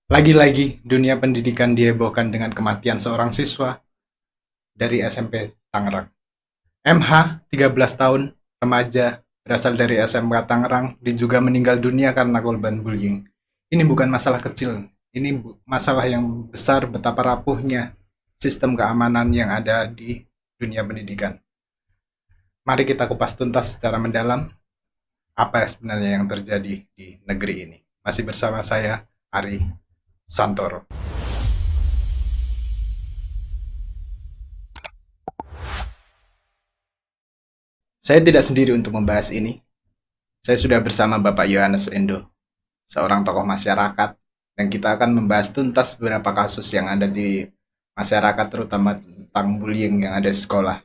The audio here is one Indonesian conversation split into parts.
Lagi-lagi dunia pendidikan dihebohkan dengan kematian seorang siswa dari SMP Tangerang. MH, 13 tahun, remaja, berasal dari SMK Tangerang, diduga meninggal dunia karena korban bullying. Ini bukan masalah kecil, ini masalah yang besar betapa rapuhnya sistem keamanan yang ada di dunia pendidikan. Mari kita kupas tuntas secara mendalam apa sebenarnya yang terjadi di negeri ini. Masih bersama saya, Ari Santoro. Saya tidak sendiri untuk membahas ini. Saya sudah bersama Bapak Yohanes Endo, seorang tokoh masyarakat, dan kita akan membahas tuntas beberapa kasus yang ada di masyarakat, terutama tentang bullying yang ada di sekolah.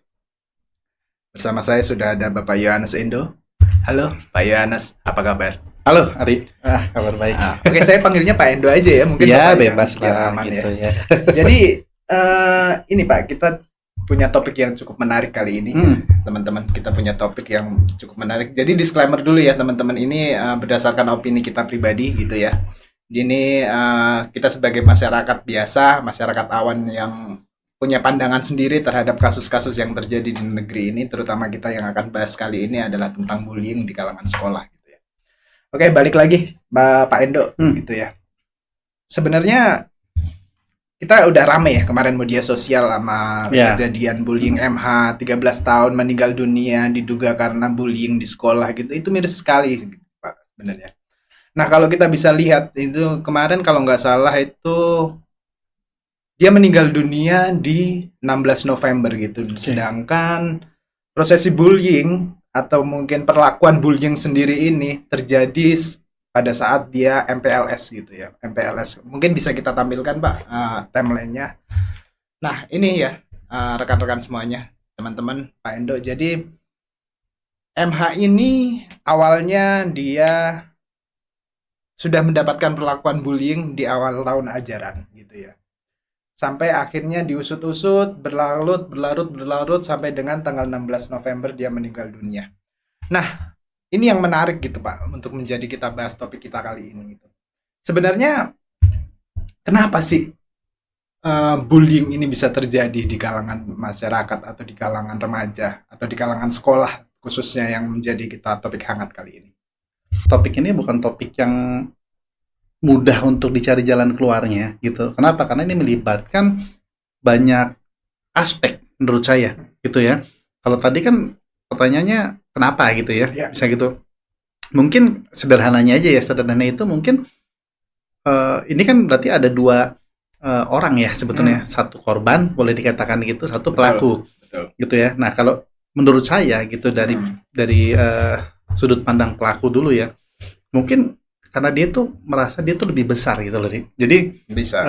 Bersama saya sudah ada Bapak Yohanes Endo. Halo, Pak Yohanes, apa kabar? Halo, Ari. Kabar baik. Oke, saya panggilnya Pak Endo aja ya, mungkin Ya, Bapak bebas biar Pak, aman gitu ya. ya. Jadi ini Pak, kita punya topik yang cukup menarik kali ini. Teman-teman, kita punya topik yang cukup menarik. Jadi disclaimer dulu ya teman-teman, ini berdasarkan opini kita pribadi gitu ya. Jadi kita sebagai masyarakat biasa, masyarakat awan yang punya pandangan sendiri terhadap kasus-kasus yang terjadi di negeri ini, terutama kita yang akan bahas kali ini adalah tentang bullying di kalangan sekolah gitu ya. Oke, balik lagi Pak Endo gitu ya. Sebenarnya kita udah rame ya kemarin media sosial sama Ya. kejadian bullying MH 13 tahun meninggal dunia diduga karena bullying di sekolah gitu. Itu miris sekali gitu, Pak sebenarnya. Nah, kalau kita bisa lihat itu kemarin kalau nggak salah itu dia meninggal dunia di 16 November gitu. Sedangkan prosesi bullying atau mungkin perlakuan bullying sendiri ini terjadi pada saat dia MPLS gitu ya. MPLS. Mungkin bisa kita tampilkan Pak timelinenya. Nah, ini ya rekan-rekan semuanya, teman-teman, Pak Endo. Jadi MH ini awalnya dia sudah mendapatkan perlakuan bullying di awal tahun ajaran gitu ya. Sampai akhirnya diusut-usut, berlarut sampai dengan tanggal 16 November dia meninggal dunia. Nah, ini yang menarik gitu Pak untuk menjadi kita bahas topik kita kali ini gitu. Sebenarnya kenapa sih bullying ini bisa terjadi di kalangan masyarakat atau di kalangan remaja atau di kalangan sekolah khususnya yang menjadi kita topik hangat kali ini? Topik ini bukan topik yang mudah untuk dicari jalan keluarnya gitu. Kenapa? Karena ini melibatkan banyak aspek menurut saya gitu ya. Kalau tadi kan pertanyaannya kenapa gitu ya, Ya. bisa gitu. Mungkin sederhananya aja ya, sederhananya itu mungkin ini kan berarti ada dua orang ya sebetulnya. Satu korban boleh dikatakan gitu, satu pelaku. Betul. Gitu ya. Nah, kalau menurut saya gitu dari sudut pandang pelaku dulu ya, mungkin karena dia tuh merasa dia tuh lebih besar gitu loh. Jadi Bisa.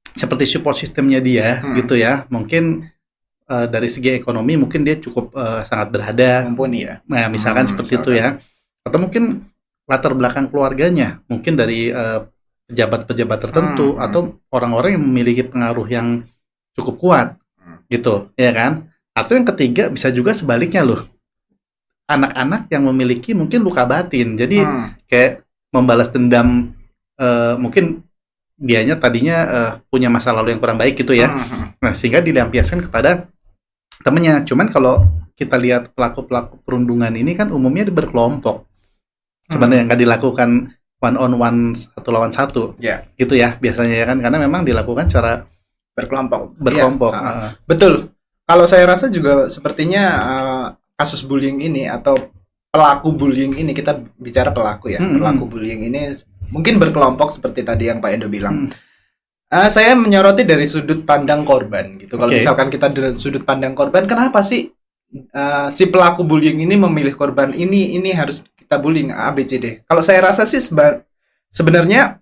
seperti support sistemnya dia gitu ya, mungkin dari segi ekonomi mungkin dia cukup sangat berada, Mumpuni ya. nah misalkan seperti itu ya, atau mungkin latar belakang keluarganya mungkin dari pejabat-pejabat tertentu atau orang-orang yang memiliki pengaruh yang cukup kuat gitu ya kan. Atau yang ketiga bisa juga sebaliknya loh, anak-anak yang memiliki mungkin luka batin, jadi kayak membalas dendam, mungkin dianya tadinya punya masa lalu yang kurang baik gitu ya. Nah, sehingga dilampiaskan kepada temennya. Cuman kalau kita lihat pelaku-pelaku perundungan ini kan umumnya berkelompok. Sebenarnya nggak dilakukan one on one, satu lawan satu. Gitu ya biasanya ya kan, karena memang dilakukan secara berkelompok. Betul. Kalau saya rasa juga sepertinya kasus bullying ini atau pelaku bullying ini, kita bicara pelaku ya. Pelaku bullying ini mungkin berkelompok seperti tadi yang Pak Endo bilang. Saya menyoroti dari sudut pandang korban gitu. Kalau misalkan kita dari sudut pandang korban, kenapa sih si pelaku bullying ini memilih korban ini harus kita bullying A B C D? Kalau saya rasa sih sebenarnya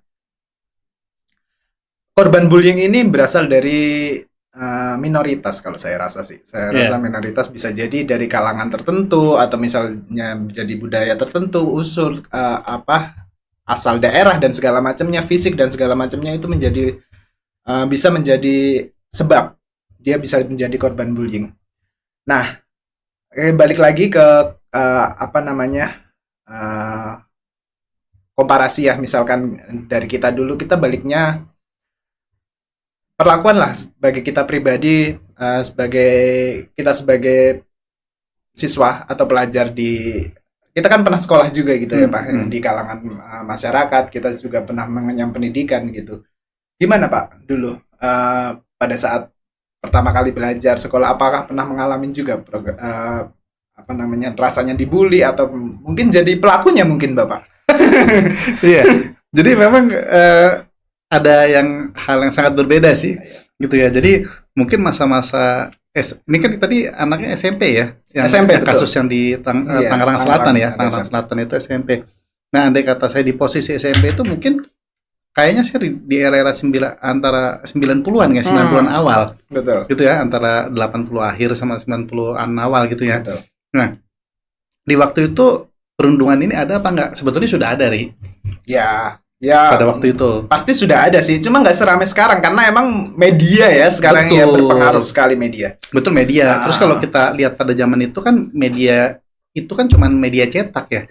korban bullying ini berasal dari minoritas. Kalau saya rasa sih, saya rasa minoritas bisa jadi dari kalangan tertentu atau misalnya jadi budaya tertentu, usul asal daerah dan segala macamnya, fisik dan segala macamnya itu menjadi bisa menjadi sebab dia bisa menjadi korban bullying. Nah, balik lagi ke komparasi ya, misalkan dari kita dulu, kita baliknya perlakuan lah sebagai kita pribadi, sebagai siswa atau pelajar kita kan pernah sekolah juga gitu ya Pak, di kalangan masyarakat kita juga pernah mengenyam pendidikan gitu. Gimana Pak dulu pada saat pertama kali belajar sekolah, apakah pernah mengalami juga rasanya dibully atau mungkin jadi pelakunya mungkin Bapak? Iya. Jadi memang ada hal yang sangat berbeda sih, gitu ya. Jadi mungkin masa-masa ini kan tadi anaknya SMP ya, yang SMP, yang kasus yang di Tangerang Selatan ya, Tangerang Selatan itu SMP. Nah, andai kata saya di posisi SMP itu mungkin kayaknya sih di era-era antara 90-an ya, 90-an awal. Betul. Gitu ya, antara 80 akhir sama 90-an awal gitu ya. Betul. Nah, di waktu itu perundungan ini ada apa enggak? Sebetulnya sudah ada, Ri. Ya, Pada waktu itu. pasti sudah ada sih, cuma nggak seramai sekarang karena emang media ya sekarang ya berpengaruh sekali media. Betul, media. Terus kalau kita lihat pada zaman itu kan media itu kan cuman media cetak ya.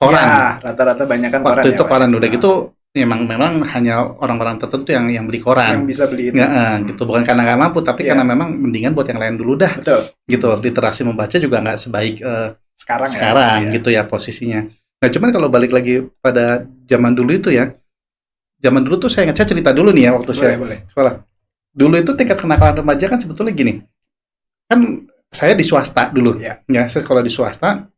Koran. Ya, rata-rata banyak kan koran. Waktu itu ya, koran udah gitu memang hanya orang-orang tertentu yang beli koran. Yang bisa beli itu. Gitu, bukan karena nggak mampu, tapi karena memang mendingan buat yang lain dulu dah. Betul. Gitu, literasi membaca juga nggak sebaik sekarang gitu ya posisinya. Nah, cuman kalau balik lagi pada zaman dulu itu ya, zaman dulu tuh saya cerita dulu nih ya waktu saya sekolah. Dulu itu tingkat kenakalan remaja kan sebetulnya gini. Kan saya di swasta dulu. Ya, saya sekolah di swasta.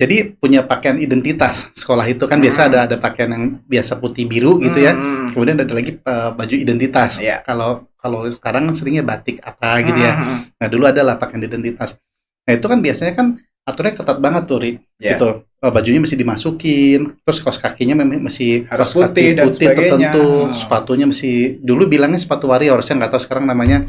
Jadi punya pakaian identitas sekolah itu kan biasa ada pakaian yang biasa putih biru gitu ya. Kemudian ada lagi baju identitas. Kalau sekarang kan seringnya batik apa gitu ya. Nah, dulu adalah pakaian identitas. Nah, itu kan biasanya kan aturannya ketat banget tuh, Ri. Gitu. Bajunya mesti dimasukin, terus kaos kakinya mesti harus kaos kaki putih tertentu, sepatunya mesti, dulu bilangnya sepatu warrior, saya nggak tahu sekarang namanya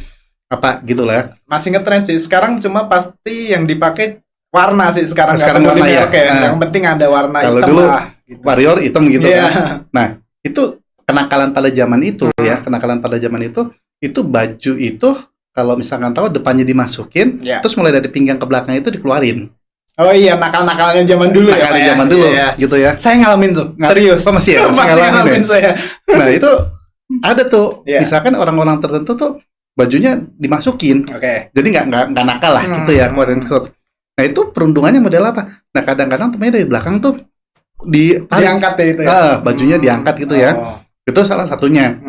apa gitu lah. Masih ngetren sih. Sekarang cuma pasti yang dipakai warna sih sekarang warna ya. Yang penting ada warna kalau hitam dulu lah. Gitu. Warrior hitam gitu kan. Nah, itu kenakalan pada zaman itu ya, kenakalan pada zaman itu baju itu kalau misalkan tahu depannya dimasukin, terus mulai dari pinggang ke belakang itu dikeluarin. Oh iya, nakal-nakalnya zaman dulu ya. Nakalnya zaman dulu, gitu ya. Saya ngalamin tuh, serius. Oh, masih ya? Masih ngalamin saya. Nah, itu ada tuh, misalkan orang-orang tertentu tuh bajunya dimasukin. Jadi nggak nakal lah, gitu ya. Nah, itu perundungannya model apa? Nah, kadang-kadang temennya dari belakang tuh diangkat ya itu ya. Bajunya diangkat gitu ya. Itu salah satunya.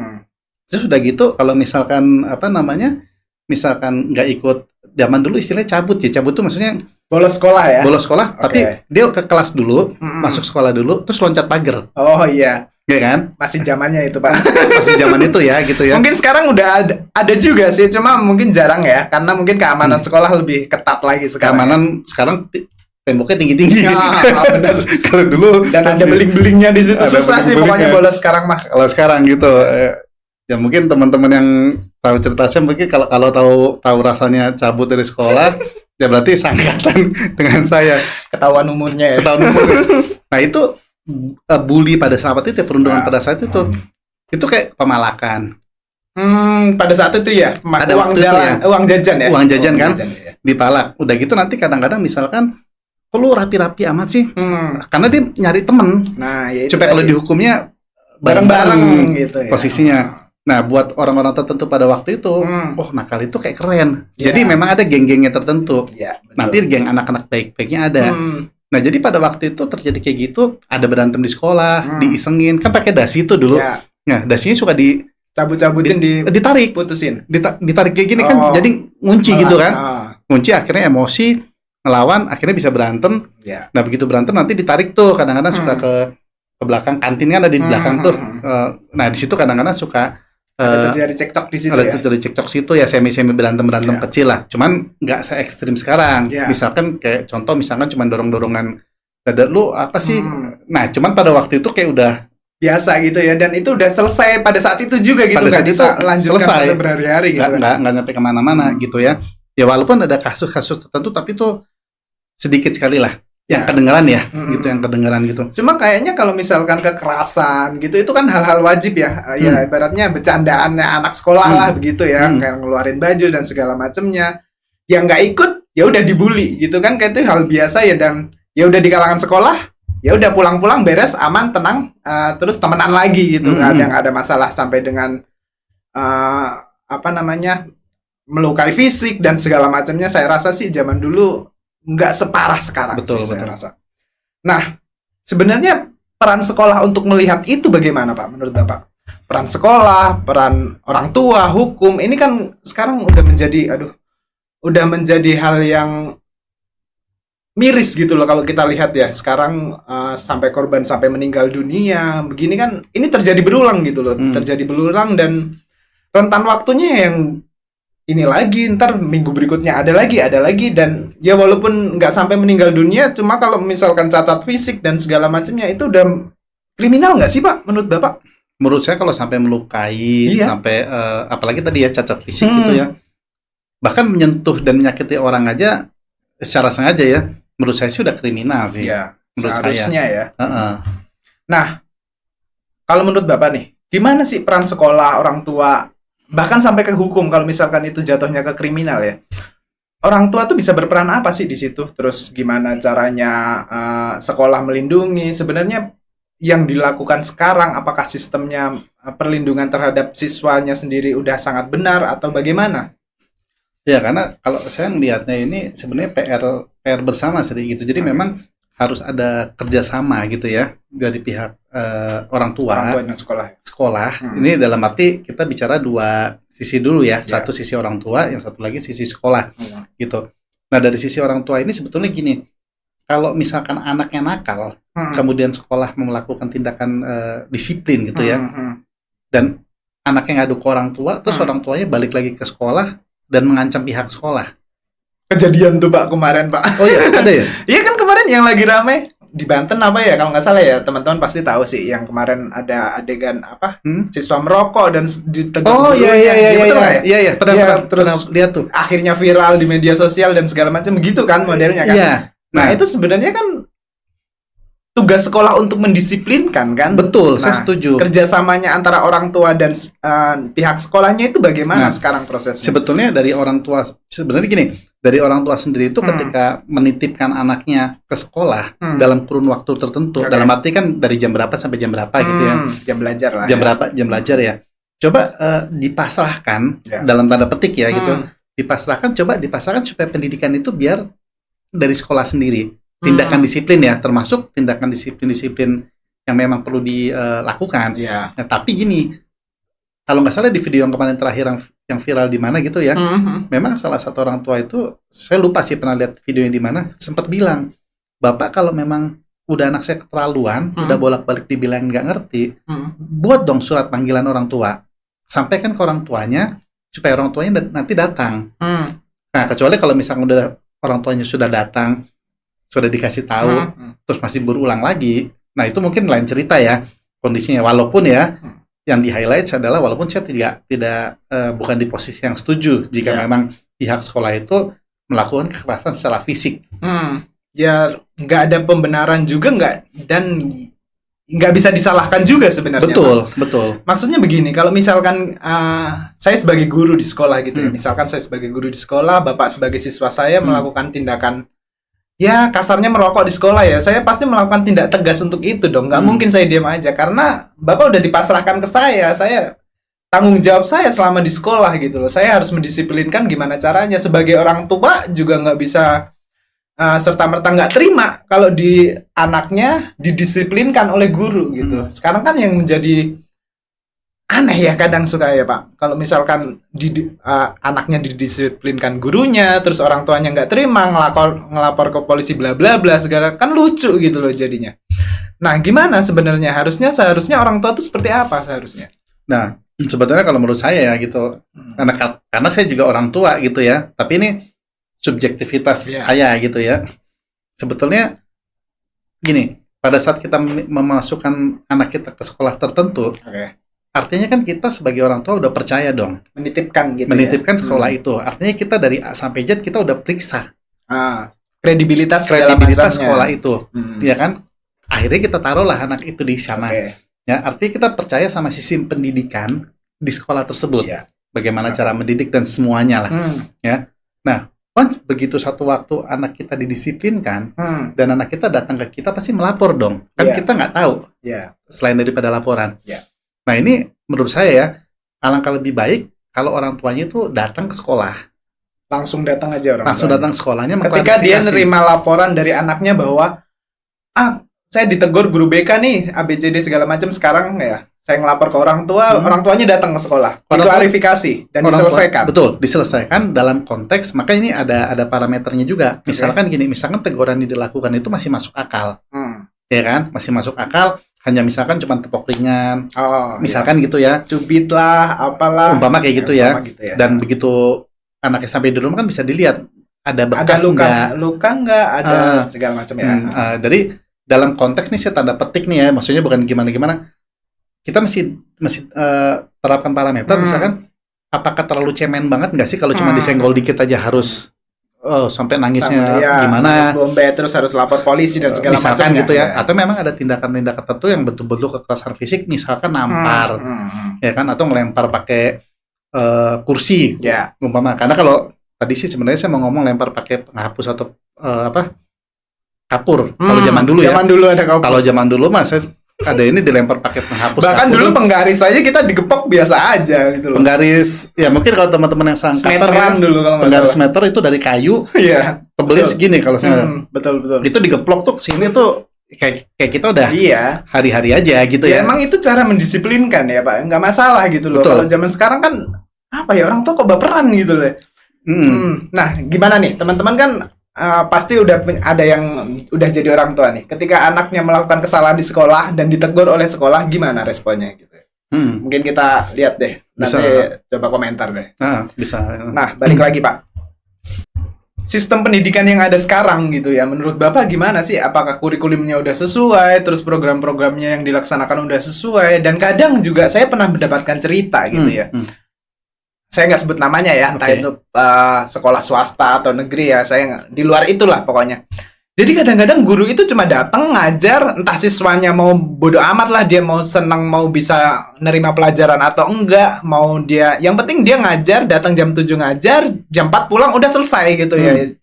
Terus udah gitu, kalau misalkan misalkan nggak ikut, zaman dulu istilahnya cabut ya. Cabut tuh maksudnya bolos sekolah ya. Bolos sekolah, tapi dia ke kelas dulu, masuk sekolah dulu, terus loncat pagar. Oh iya. Ya kan? Masih zamannya itu, Pak. Masih zaman itu ya, gitu ya. Mungkin sekarang udah ada juga sih, cuma mungkin jarang ya, karena mungkin keamanan sekolah lebih ketat lagi sekarang. Keamanan sekarang temboknya tinggi-tinggi. Benar. Kalau dulu dan ada beling-belingnya di situ, susah sih pokoknya bolos sekarang mah. Kalau sekarang gitu, ya mungkin teman-teman yang tahu cerita saya mungkin kalau tahu rasanya cabut dari sekolah, ya berarti seangkatan dengan saya. Ketahuan umurnya ya. Nah, itu bully pada saat itu, perundungan pada saat itu kayak pemalakan. Pada saat itu ya, ada uang jajan ya. Uang jajan kan, dipalak. Udah gitu nanti kadang-kadang misalkan, kok lu rapi-rapi amat sih? Karena dia nyari temen. Nah, ya itu supaya kalau dihukumnya bareng-bareng gitu ya. Posisinya. Nah, buat orang-orang tertentu pada waktu itu, nakal itu kayak keren. Jadi memang ada geng-gengnya tertentu. Nanti geng anak-anak baik-baiknya ada. Nah, jadi pada waktu itu terjadi kayak gitu, ada berantem di sekolah, diisengin, kan pakai dasi itu dulu. Nah, dasinya suka cabut-cabutin, ditarik, putusin. Ditarik kayak gini kan, jadi ngunci gitu kan. Ngunci, akhirnya emosi, ngelawan, akhirnya bisa berantem. Nah, begitu berantem nanti ditarik tuh, kadang-kadang suka ke belakang, kantin kan ada di belakang tuh. Nah, di situ kadang-kadang suka ada terjadi cekcok di situ. Terjadi cekcok situ ya, semi berantem kecil lah. Cuman nggak se ekstrim sekarang. Misalkan kayak contoh, misalkan cuman dorong-dorongan, dada lu apa sih? Nah, cuman pada waktu itu kayak udah biasa gitu ya, dan itu udah selesai pada saat itu juga gitu, nggak bisa lanjutkan sampai berhari-hari gitu. Nggak nyampe kemana-mana gitu ya. Ya walaupun ada kasus-kasus tertentu, tapi itu sedikit sekali lah yang kedengaran ya, gitu, yang kedengaran gitu. Cuma kayaknya kalau misalkan kekerasan gitu, itu kan hal-hal wajib ya, ya ibaratnya bercandaannya anak sekolah lah begitu ya, kayak ngeluarin baju dan segala macamnya. Yang nggak ikut, ya udah dibully gitu kan, kayak itu hal biasa ya, dan ya udah di kalangan sekolah ya udah pulang-pulang beres, aman, tenang, terus temenan lagi gitu, nggak ada masalah sampai dengan apa namanya, melukai fisik dan segala macamnya. Saya rasa sih zaman dulu nggak separah sekarang. Betul, sih, betul. saya rasa. Nah, sebenarnya peran sekolah untuk melihat itu bagaimana, Pak, menurut Bapak? Peran sekolah, peran orang tua, hukum, ini kan sekarang udah menjadi hal yang miris gitu loh kalau kita lihat ya. Sekarang sampai korban sampai meninggal dunia, begini kan, ini terjadi berulang gitu loh. Terjadi berulang dan rentan waktunya yang ini lagi, ntar minggu berikutnya ada lagi, dan ya walaupun nggak sampai meninggal dunia, cuma kalau misalkan cacat fisik dan segala macamnya itu udah kriminal nggak sih, Pak, menurut Bapak? Menurut saya kalau sampai melukai, sampai apalagi tadi ya cacat fisik gitu ya, bahkan menyentuh dan menyakiti orang aja secara sengaja ya, menurut saya sih udah kriminal sih. Ya, menurut seharusnya saya. Ya. Nah, kalau menurut Bapak nih, gimana sih peran sekolah, orang tua, bahkan sampai ke hukum kalau misalkan itu jatuhnya ke kriminal ya? Orang tua tuh bisa berperan apa sih di situ? Terus gimana caranya sekolah melindungi? Sebenarnya yang dilakukan sekarang, apakah sistemnya perlindungan terhadap siswanya sendiri udah sangat benar atau bagaimana? Ya, karena kalau saya melihatnya ini sebenarnya PR bersama sih gitu. Jadi memang harus ada kerjasama gitu ya dari pihak orang tua dan sekolah. Ini dalam arti kita bicara dua sisi dulu ya. Satu sisi orang tua, yang satu lagi sisi sekolah gitu. Nah, dari sisi orang tua ini sebetulnya gini, kalau misalkan anaknya nakal, kemudian sekolah melakukan tindakan disiplin gitu ya, dan anaknya ngadu ke orang tua, terus orang tuanya balik lagi ke sekolah dan mengancam pihak sekolah. Kejadian tuh, Pak, kemarin, Pak. Oh iya, ada ya? Iya kan, kemarin yang lagi rame di Banten apa ya, kalau nggak salah ya, teman-teman pasti tahu sih, yang kemarin ada adegan apa, siswa merokok dan ditegur. Oh iya, pernah terus lihat tuh. Akhirnya viral di media sosial dan segala macam begitu kan modelnya kan. Iya. Nah, itu sebenarnya kan tugas sekolah untuk mendisiplinkan kan. Betul, saya setuju. Kerjasamanya antara orang tua dan pihak sekolahnya itu bagaimana sekarang prosesnya? Sebetulnya dari orang tua, sebenarnya gini, dari orang tua sendiri itu ketika menitipkan anaknya ke sekolah dalam kurun waktu tertentu, dalam arti kan dari jam berapa sampai jam berapa gitu ya. Jam belajar lah. Jam berapa jam belajar ya. Coba dipasrahkan dalam tanda petik ya gitu. Coba dipasrahkan supaya pendidikan itu biar dari sekolah sendiri. Tindakan disiplin ya, termasuk tindakan disiplin yang memang perlu dilakukan. Nah, tapi gini, kalau nggak salah di video yang kemarin terakhir yang viral di mana gitu ya, memang salah satu orang tua itu, saya lupa sih pernah lihat video yang di mana, sempat bilang, Bapak kalau memang udah anak saya keterlaluan, udah bolak-balik dibilang nggak ngerti, buat dong surat panggilan orang tua, sampaikan ke orang tuanya, supaya orang tuanya nanti datang. Nah, kecuali kalau misalnya udah orang tuanya sudah datang, sudah dikasih tahu, terus masih berulang lagi, nah itu mungkin lain cerita ya kondisinya. Walaupun ya yang di highlight adalah walaupun saya tidak bukan di posisi yang setuju jika memang pihak sekolah itu melakukan kekerasan secara fisik. Ya nggak ada pembenaran juga, dan nggak bisa disalahkan juga sebenarnya. Betul. Maksudnya begini, kalau misalkan saya sebagai guru di sekolah gitu ya, misalkan saya sebagai guru di sekolah, Bapak sebagai siswa saya melakukan tindakan, ya kasarnya merokok di sekolah ya, saya pasti melakukan tindak tegas untuk itu dong. Nggak mungkin saya diam aja, karena Bapak udah dipasrahkan ke saya tanggung jawab saya selama di sekolah gitu loh. Saya harus mendisiplinkan gimana caranya. Sebagai orang tua juga nggak bisa serta-merta nggak terima kalau di anaknya didisiplinkan oleh guru gitu. Sekarang kan yang menjadi aneh ya kadang suka ya, Pak, kalau misalkan anaknya didisiplinkan gurunya, terus orang tuanya nggak terima, ngelapor ke polisi bla bla bla segala, kan lucu gitu loh jadinya. Nah, gimana sebenarnya seharusnya orang tua itu seperti apa seharusnya? Nah, sebetulnya kalau menurut saya ya gitu, karena saya juga orang tua gitu ya, tapi ini subjektivitas saya gitu ya. Sebetulnya gini, pada saat kita memasukkan anak kita ke sekolah tertentu, artinya kan kita sebagai orang tua udah percaya dong. Menitipkan sekolah itu. Artinya kita dari A sampai Z kita udah periksa. Kredibilitas sekolah itu. Ya kan? Akhirnya kita taruhlah anak itu di sana. Ya, artinya kita percaya sama sistem pendidikan di sekolah tersebut. Bagaimana cara mendidik dan semuanya lah. Ya. Nah, once begitu satu waktu anak kita didisiplinkan dan anak kita datang ke kita pasti melapor dong. Kan kita nggak tahu selain daripada laporan. Nah ini menurut saya ya, alangkah lebih baik kalau orang tuanya itu datang ke sekolah. Langsung datang aja orang Langsung datang sekolahnya. Ketika dia nerima laporan dari anaknya bahwa saya ditegur guru BK nih ABCD segala macam, sekarang ya saya ngelapor ke orang tua, orang tuanya datang ke sekolah, diklarifikasi dan diselesaikan. Betul, diselesaikan dalam konteks, maka ini ada parameternya juga. Misalkan gini, misalkan teguran yang dilakukan itu masih masuk akal, ya kan? Masih masuk akal, hanya misalkan cuma tepok ringan, misalkan gitu ya, cubit lah, apalah, umpama kayak gitu ya. Dan begitu anaknya sampai di rumah kan bisa dilihat ada bekas luka nggak, ada segala macam ya. Jadi dalam konteks nih saya tanda petik nih ya, maksudnya bukan gimana-gimana. Kita masih terapkan parameter, misalkan apakah terlalu cemen banget nggak sih kalau cuma disenggol dikit aja harus sampai nangisnya gimana, bombe terus harus lapor polisi dan segala macam gitu ya. Atau memang ada tindakan-tindakan tertentu yang betul-betul kekerasan fisik, misalkan nampar, ya kan, atau melempar pakai kursi, umpama. Karena kalau tadi sih sebenarnya saya mau ngomong lempar pakai penghapus atau kapur. Kalau zaman dulu ya. Kalau zaman dulu mas ada ini dilempar pakai penghapus. Bahkan dulu penggaris aja kita digepok biasa aja gitu loh. Penggaris ya mungkin kalau teman-teman yang seangkatan kan dulu kalau penggaris meter itu dari kayu. Iya. Tebelnya segini kalau saya. Betul. Itu digeplok tuh sini tuh kayak kita udah hari-hari aja gitu ya. Emang itu cara mendisiplinkan ya Pak. Nggak masalah gitu loh. Kalau zaman sekarang kan apa ya, orang tuh kok baperan gitu loh. Nah, gimana nih teman-teman kan pasti udah ada yang udah jadi orang tua nih. Ketika anaknya melakukan kesalahan di sekolah dan ditegur oleh sekolah, gimana responnya gitu? Mungkin kita lihat deh. Nanti coba komentar deh. Bisa. Nah, balik lagi Pak. Sistem pendidikan yang ada sekarang gitu ya, menurut Bapak gimana sih? Apakah kurikulumnya udah sesuai, terus program-programnya yang dilaksanakan udah sesuai? Dan kadang juga saya pernah mendapatkan cerita gitu ya. Saya nggak sebut namanya ya, entah itu sekolah swasta atau negeri ya, saya di luar itulah pokoknya. Jadi kadang-kadang guru itu cuma datang ngajar, entah siswanya mau bodo amat lah, dia mau senang, mau bisa nerima pelajaran atau enggak, mau dia, yang penting dia ngajar, datang jam 7 ngajar, jam 4 pulang, udah selesai gitu ya.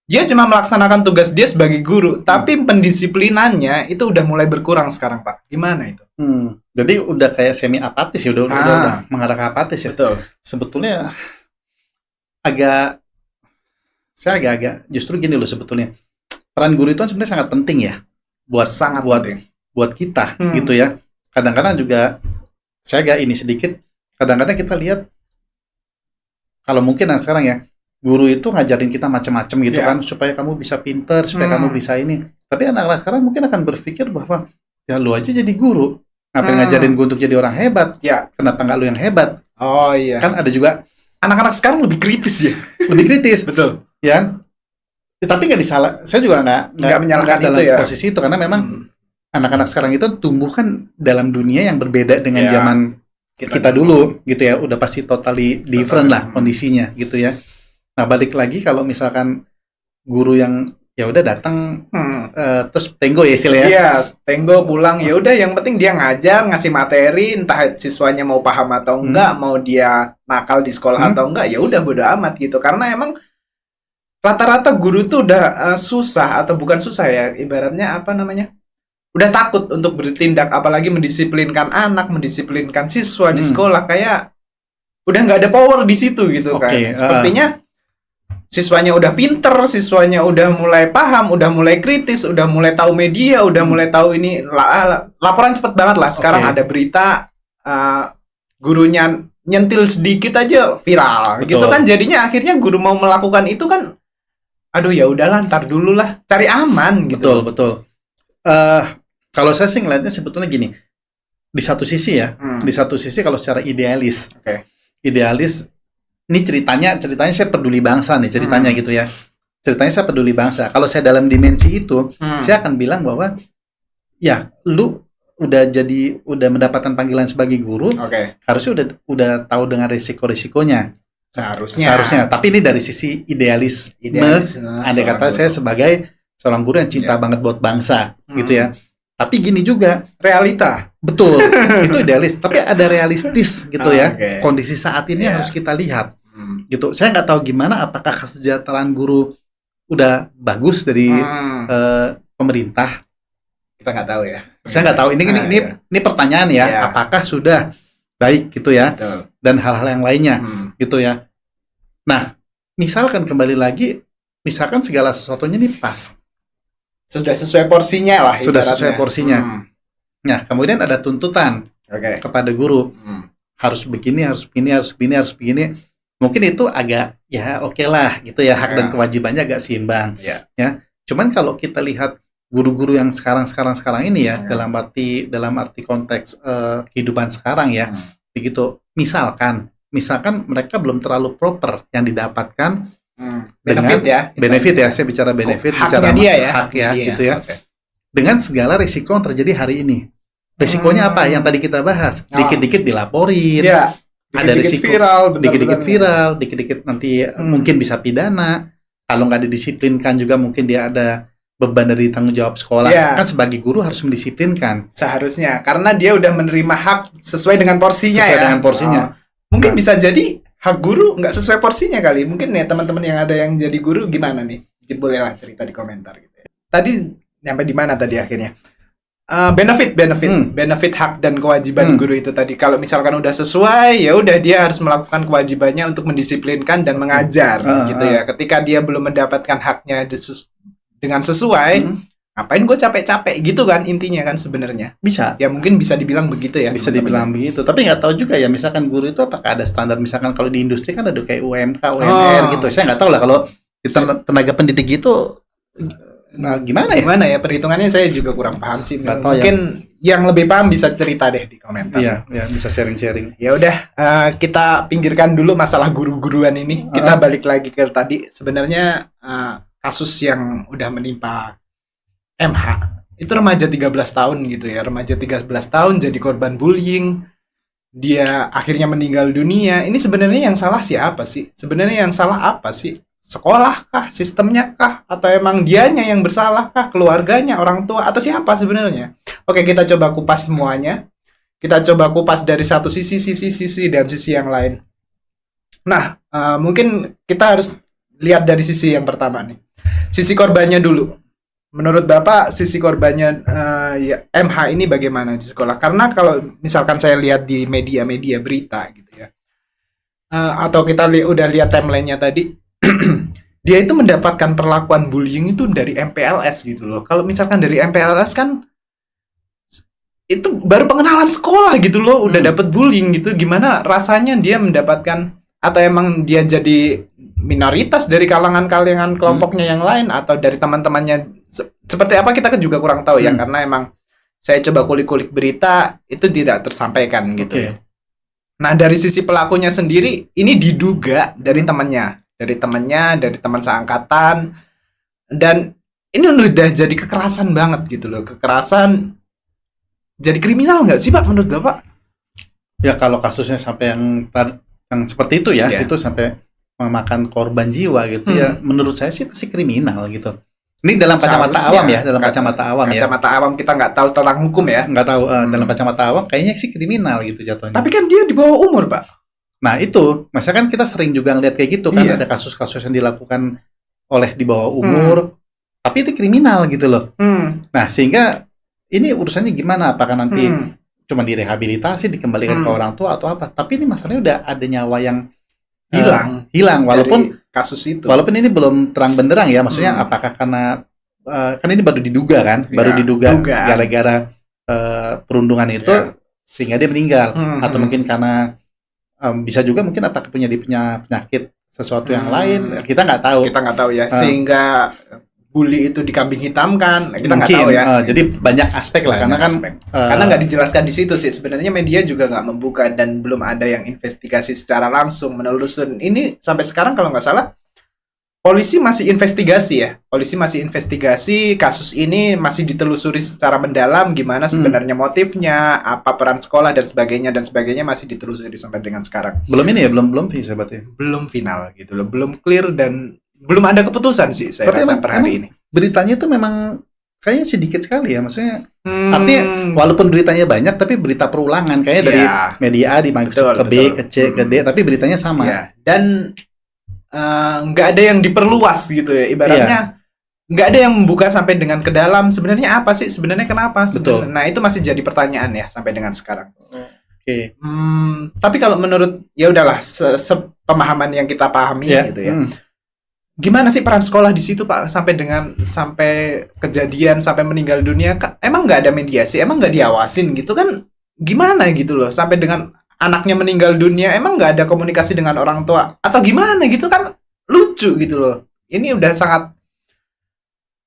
Dia cuma melaksanakan tugas dia sebagai guru, tapi pendisiplinannya itu udah mulai berkurang sekarang Pak. Gimana itu? Jadi udah kayak semi apatis ya, udah mengarah ke apatis ya. Betul. Sebetulnya saya agak justru gini loh sebetulnya. Peran guru itu kan sebenarnya sangat penting ya buat kita gitu ya. Kadang-kadang juga saya agak ini sedikit. Kadang-kadang kita lihat kalau mungkin sekarang ya, guru itu ngajarin kita macam-macam gitu kan, supaya kamu bisa pinter, supaya kamu bisa ini. Tapi anak-anak sekarang mungkin akan berpikir bahwa ya lu aja jadi guru, ngapain ngajarin gue untuk jadi orang hebat? Kenapa nggak lu yang hebat? Oh iya. Kan ada juga anak-anak sekarang lebih kritis ya. Lebih kritis. Betul. Ya. Tapi nggak saya juga nggak menyalahkan dalam itu ya. Posisi itu karena memang anak-anak sekarang itu tumbuh kan dalam dunia yang berbeda dengan zaman kita dulu gitu ya. Udah pasti totally different lah kondisinya gitu ya. Nah balik lagi kalau misalkan guru yang ya udah datang terus tenggo ya istilahnya. Iya, tenggo pulang ya udah, yang penting dia ngajar, ngasih materi, entah siswanya mau paham atau enggak, mau dia nakal di sekolah atau enggak, ya udah bodo amat gitu. Karena emang rata-rata guru tuh udah susah, atau bukan susah ya, ibaratnya apa namanya? Udah takut untuk bertindak, apalagi mendisiplinkan anak, mendisiplinkan siswa di sekolah, kayak udah nggak ada power di situ gitu kan. Sepertinya siswanya udah pinter, siswanya udah mulai paham, udah mulai kritis, udah mulai tahu media, udah mulai tahu ini laporan cepet banget lah. Sekarang ada berita gurunya nyentil sedikit aja viral. Gitu kan, jadinya akhirnya guru mau melakukan itu kan, aduh ya udahlah, ntar dulu lah, cari aman gitu. Betul. Kalau saya sih ngeliatnya sebetulnya gini, di satu sisi ya, di satu sisi kalau secara idealis, idealis. Ini ceritanya saya peduli bangsa nih ceritanya gitu ya. Ceritanya saya peduli bangsa. Kalau saya dalam dimensi itu, saya akan bilang bahwa ya lu udah mendapatkan panggilan sebagai guru, harusnya udah tahu dengan risiko-risikonya. Seharusnya. Tapi ini dari sisi idealis. Andai kata saya sebagai seorang guru yang cinta banget buat bangsa gitu ya. Tapi gini juga, realita. Betul, itu idealis. Tapi ada realistis gitu ya. Kondisi saat ini harus kita lihat, gitu. Saya nggak tahu gimana, apakah kesejahteraan guru udah bagus dari pemerintah. Kita nggak tahu ya. Saya nggak tahu. Ini pertanyaan ya. Iya. Apakah sudah baik gitu ya? Betul. Dan hal-hal yang lainnya gitu ya. Nah, misalkan kembali lagi, misalkan segala sesuatunya ini pas, Sudah sesuai porsinya lah. sudah ibaratnya. sesuai porsinya. Nah, kemudian ada tuntutan Oke. kepada guru, harus begini, harus begini, harus begini, harus begini. Mungkin itu agak ya oke lah gitu ya, hak dan kewajibannya agak seimbang. Iya. Ya. Cuman kalau kita lihat guru-guru yang sekarang ini ya, dalam arti konteks kehidupan sekarang ya, begitu. Misalkan mereka belum terlalu proper yang didapatkan benefit ya, saya bicara benefit, bicara hak ya, gitu ya. Okay. Dengan segala risiko yang terjadi hari ini. Risikonya apa? Yang tadi kita bahas. Dikit-dikit dilaporin. Ya. Ada risiko dikit-dikit viral, dikit-dikit nanti mungkin bisa pidana. Kalau nggak didisiplinkan juga mungkin dia ada beban dari tanggung jawab sekolah. Kan sebagai guru harus mendisiplinkan. Seharusnya, karena dia udah menerima hak sesuai dengan porsinya dengan porsinya. Mungkin bisa jadi hak guru nggak sesuai porsinya kali. Mungkin ya teman-teman yang ada yang jadi guru gimana nih? Bolehlah cerita di komentar gitu ya. Tadi nyampe di mana tadi akhirnya? Benefit hak dan kewajiban guru itu tadi. Kalau misalkan udah sesuai, ya udah dia harus melakukan kewajibannya untuk mendisiplinkan dan mengajar gitu ya. Ketika dia belum mendapatkan haknya dengan sesuai, ngapain gue capek-capek gitu kan intinya kan sebenarnya. Bisa. Ya mungkin bisa dibilang begitu ya. Bisa dibilang begitu. Tapi nggak tahu juga ya, misalkan guru itu apakah ada standar, misalkan kalau di industri kan ada kayak UMK, UMR gitu. Saya nggak tahu lah kalau di tenaga pendidik itu gimana ya perhitungannya, saya juga kurang paham sih. Mungkin yang lebih paham bisa cerita deh di komentar. Iya, bisa sharing-sharing. Ya udah, kita pinggirkan dulu masalah guru-guruan ini. Kita balik lagi ke tadi. Sebenarnya kasus yang udah menimpa MH itu remaja 13 tahun gitu ya. Remaja 13 tahun jadi korban bullying. Dia akhirnya meninggal dunia. Ini sebenarnya yang salah siapa sih? Sebenarnya yang salah apa sih? Sekolah kah? Sistemnya kah? Atau emang dianya yang bersalah kah? Keluarganya, orang tua, atau siapa sebenarnya? Oke, kita coba kupas semuanya. Kita coba kupas dari satu sisi dan sisi yang lain. Nah, mungkin kita harus lihat dari sisi yang pertama nih. Sisi korbannya dulu. Menurut Bapak, sisi korbannya MH ini bagaimana di sekolah? Karena kalau misalkan saya lihat di media-media berita gitu ya, atau kita udah lihat timelinenya tadi, dia itu mendapatkan perlakuan bullying itu dari MPLS gitu loh. Kalau misalkan dari MPLS kan itu baru pengenalan sekolah gitu loh, udah dapat bullying gitu. Gimana rasanya dia mendapatkan, atau emang dia jadi minoritas dari kalangan kelompoknya yang lain, atau dari teman-temannya seperti apa, kita kan juga kurang tahu ya, karena emang saya coba kulik-kulik berita itu tidak tersampaikan gitu. Nah, dari sisi pelakunya sendiri ini diduga dari teman seangkatan, dan ini udah jadi kekerasan banget gitu loh. Kekerasan jadi kriminal nggak sih Pak menurut Bapak? Ya kalau kasusnya sampai yang seperti itu ya, itu sampai memakan korban jiwa gitu ya, menurut saya sih pasti kriminal gitu. Ini dalam kacamata awam ya, kacamata awam kita nggak tahu tentang hukum ya, nggak tahu. Dalam kacamata awam kayaknya sih kriminal gitu jatuhnya. Tapi kan dia di bawah umur Pak. Nah itu, masa kan kita sering juga ngeliat kayak gitu kan, ada kasus-kasus yang dilakukan oleh di bawah umur, tapi itu kriminal gitu loh. Nah sehingga ini urusannya gimana? Apakah nanti cuma direhabilitasi, dikembalikan ke orang tua atau apa? Tapi ini masalahnya udah ada nyawa yang hilang walaupun kasus itu. Walaupun ini belum terang benderang ya, maksudnya apakah karena kan ini baru diduga kan, gara-gara perundungan itu sehingga dia meninggal, atau mungkin karena bisa juga mungkin apakah punya penyakit sesuatu yang lain, kita nggak tahu ya, sehingga bully itu dikambing hitamkan, kita nggak tahu ya. Jadi banyak aspek lah, karena nggak dijelaskan di situ sih. Sebenarnya media juga nggak membuka dan belum ada yang investigasi secara langsung menelusuri ini sampai sekarang. Kalau nggak salah, polisi masih investigasi kasus ini, masih ditelusuri secara mendalam gimana sebenarnya motifnya, apa peran sekolah dan sebagainya masih ditelusuri sampai dengan sekarang. Belum ini ya, belum bisa berarti. Belum final gitu loh, belum clear dan belum ada keputusan sih saya rasa per hari ini. Beritanya itu memang kayaknya sedikit sekali ya, maksudnya artinya walaupun beritanya banyak tapi berita perulangan kayaknya dari media A dimaksud ke B, ke C, ke D, tapi beritanya sama. Dan nggak ada yang diperluas gitu ya, ibaratnya nggak ada yang membuka sampai dengan ke dalam sebenarnya apa sih, sebenarnya kenapa sebenarnya. Nah itu masih jadi pertanyaan ya sampai dengan sekarang. Oke. Tapi kalau menurut ya udahlah pemahaman yang kita pahami gitu ya. Gimana sih peran sekolah di situ Pak sampai kejadian sampai meninggal dunia? Emang nggak ada mediasi, emang nggak diawasin gitu kan? Gimana gitu loh sampai dengan anaknya meninggal dunia, emang nggak ada komunikasi dengan orang tua atau gimana gitu kan? Lucu gitu loh. Ini udah sangat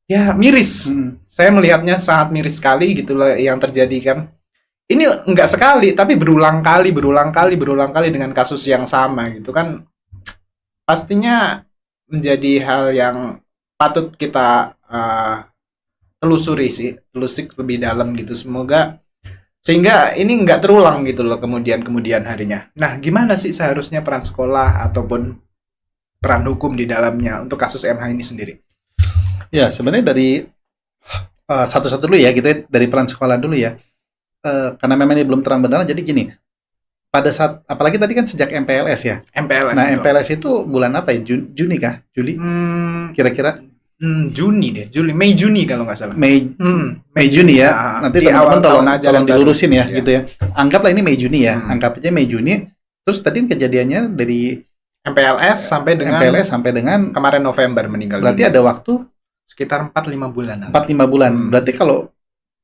ya miris. Saya melihatnya sangat miris sekali gitu loh yang terjadi kan. Ini nggak sekali tapi berulang kali dengan kasus yang sama gitu kan. Pastinya menjadi hal yang patut kita telusik lebih dalam gitu. Semoga sehingga ini nggak terulang gitu loh kemudian harinya. Nah, gimana sih seharusnya peran sekolah ataupun peran hukum di dalamnya untuk kasus MH ini sendiri? Ya, sebenarnya dari satu-satu dulu ya, gitu ya, dari peran sekolah dulu ya. Karena memang ini belum terang benderang, jadi gini. Pada saat, apalagi tadi kan sejak MPLS ya. MPLS. Nah, itu. MPLS itu bulan apa ya? Juni kah? Juli? Kira-kira? Juni deh, Mei Juni kalau nggak salah. Mei Juni ya. Nanti teman-teman tolong dilurusin ya, gitu ya. Anggaplah ini Mei Juni ya. Anggap aja Mei Juni. Terus tadi kejadiannya dari MPLS sampai dengan kemarin November meninggal. Berarti ada waktu sekitar 4-5 bulan. 4-5 bulan. Berarti kalau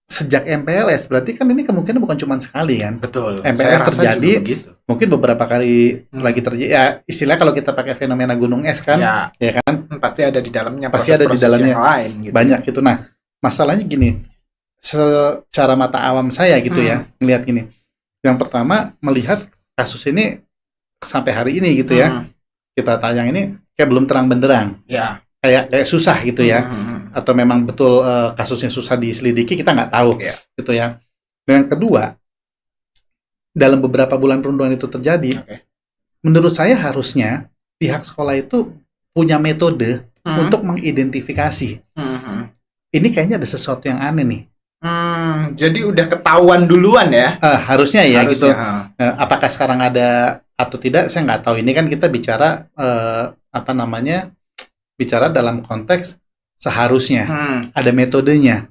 sejak MPLS berarti kan ini kemungkinan bukan cuma sekali kan. Betul. MPLS terjadi mungkin beberapa kali lagi terjadi. Ya istilah kalau kita pakai fenomena gunung es kan, ya kan pasti ada di dalamnya. Pasti ada di dalamnya lain, gitu. Banyak gitu. Nah masalahnya gini, secara mata awam saya gitu ya ngelihat gini. Yang pertama melihat kasus ini sampai hari ini gitu ya, kita tayang ini kayak belum terang benderang. Ya. Kayak susah gitu ya, atau memang betul kasusnya susah diselidiki, kita nggak tahu gitu ya. Dan yang kedua, dalam beberapa bulan perundungan itu terjadi, menurut saya harusnya pihak sekolah itu punya metode untuk mengidentifikasi. Ini kayaknya ada sesuatu yang aneh nih. Jadi udah ketahuan duluan ya? Harusnya ya gitu. Apakah sekarang ada atau tidak, saya nggak tahu. Ini kan kita bicara bicara dalam konteks seharusnya ada metodenya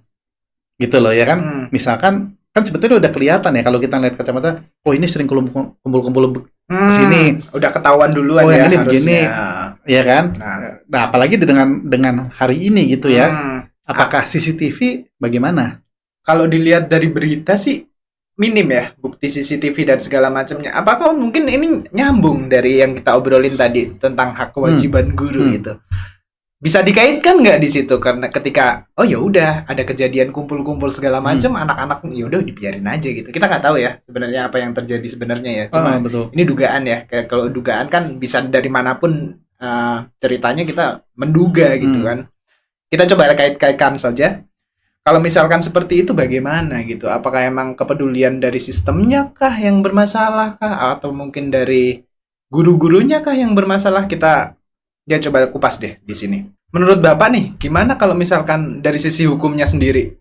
gitu loh ya kan. Misalkan kan sebetulnya udah kelihatan ya kalau kita lihat kacamata, oh ini sering kumpul-kumpul sini, udah ketahuan duluan ya, ini harusnya begini ya kan. Nah apalagi dengan hari ini gitu ya. Apakah CCTV bagaimana? Kalau dilihat dari berita sih minim ya bukti CCTV dan segala macamnya. Apakah mungkin ini nyambung dari yang kita obrolin tadi tentang hak kewajiban guru itu? Bisa dikaitkan nggak di situ? Karena ketika oh ya udah ada kejadian kumpul-kumpul segala macam, anak-anak ya udah dibiarin aja gitu. Kita nggak tahu ya sebenarnya apa yang terjadi sebenarnya ya. Cuma ini dugaan ya. Kayak kalau dugaan kan bisa dari manapun ceritanya kita menduga gitu kan. Kita coba kait-kaitkan saja. Kalau misalkan seperti itu bagaimana gitu? Apakah emang kepedulian dari sistemnya kah yang bermasalah kah? Atau mungkin dari guru-gurunya kah yang bermasalah? Kita ya coba kupas deh di sini. Menurut Bapak nih, gimana kalau misalkan dari sisi hukumnya sendiri?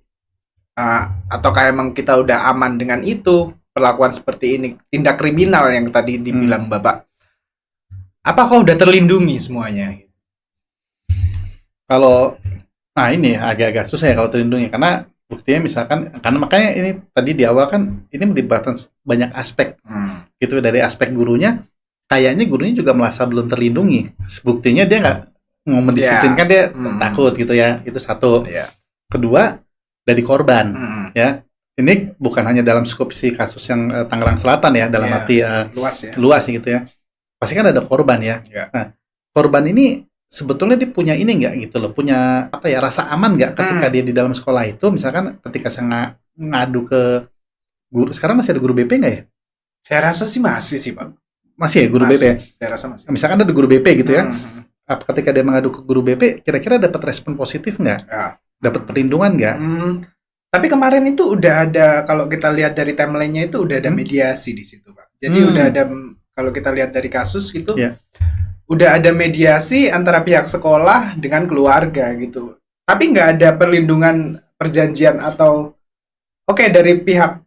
Ataukah emang kita udah aman dengan itu? Perlakuan seperti ini, tindak kriminal yang tadi dibilang Bapak. Apakah udah terlindungi semuanya? Kalau ini agak-agak susah ya kalau terlindungi, karena buktinya misalkan, karena makanya ini tadi di awal kan ini melibatkan banyak aspek gitu. Dari aspek gurunya, kayaknya gurunya juga merasa belum terlindungi. Buktinya dia nggak mau mendisiplinkan, dia takut gitu ya. Itu satu. Kedua, dari korban ya. Ini bukan hanya dalam skop si kasus yang Tangerang Selatan ya, dalam arti luas gitu ya. Pasti kan ada korban ya. Nah, korban ini sebetulnya dia punya ini nggak gitu loh, punya rasa aman nggak ketika dia di dalam sekolah itu, misalkan ketika saya ngadu ke guru, sekarang masih ada guru BP nggak ya? Saya rasa sih masih sih Pak. Masih ya guru BP ya? Saya rasa masih. Misalkan ada guru BP gitu ya, ketika dia mengadu ke guru BP, kira-kira dapat respon positif nggak? Dapat perlindungan nggak? Tapi kemarin itu udah ada, kalau kita lihat dari timelinenya itu udah ada mediasi di situ Pak. Jadi udah ada, kalau kita lihat dari kasus gitu, udah ada mediasi antara pihak sekolah dengan keluarga gitu. Tapi nggak ada perlindungan perjanjian atau dari pihak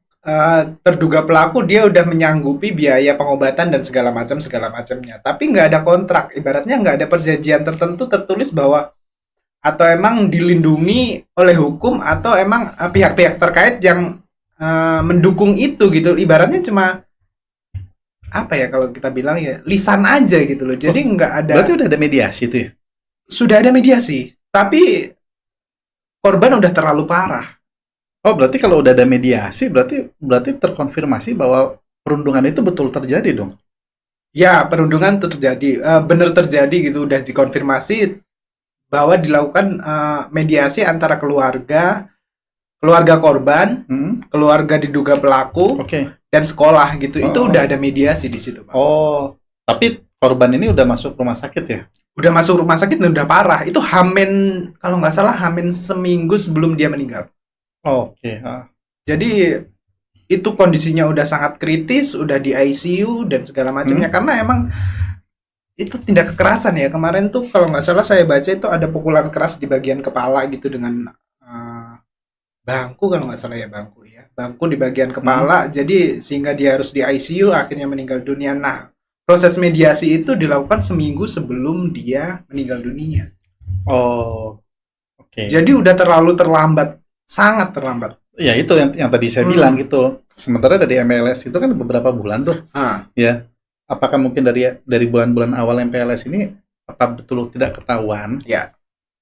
terduga pelaku dia udah menyanggupi biaya pengobatan dan segala macamnya, tapi nggak ada kontrak, ibaratnya nggak ada perjanjian tertentu tertulis bahwa atau emang dilindungi oleh hukum atau emang pihak-pihak terkait yang mendukung itu gitu, ibaratnya cuma apa ya kalau kita bilang ya lisan aja gitu loh, jadi nggak ada. Berarti udah ada mediasi itu ya? Sudah ada mediasi, tapi korban udah terlalu parah. Oh, berarti kalau udah ada mediasi, berarti terkonfirmasi bahwa perundungan itu betul terjadi dong. Ya, perundungan itu terjadi, benar terjadi gitu, udah dikonfirmasi bahwa dilakukan mediasi antara keluarga korban, keluarga diduga pelaku, Oke. dan sekolah gitu. Itu Oh. udah ada mediasi di situ, Pak. Oh, tapi korban ini udah masuk rumah sakit ya? Udah masuk rumah sakit dan udah parah. Itu kalau nggak salah hamin seminggu sebelum dia meninggal. Oke. Jadi itu kondisinya udah sangat kritis, udah di ICU dan segala macamnya, karena emang itu tindak kekerasan ya. Kemarin tuh kalau nggak salah saya baca itu ada pukulan keras di bagian kepala gitu dengan bangku, kalau nggak salah ya bangku di bagian kepala, jadi sehingga dia harus di ICU, akhirnya meninggal dunia. Nah, proses mediasi itu dilakukan seminggu sebelum dia meninggal dunia. Oh, oke. Jadi udah terlalu terlambat, sangat terlambat. Ya itu yang tadi saya bilang gitu. Sementara dari MPLS itu kan beberapa bulan tuh. Ya. Apakah mungkin dari bulan-bulan awal MPLS ini apa betul tidak ketahuan? Ya.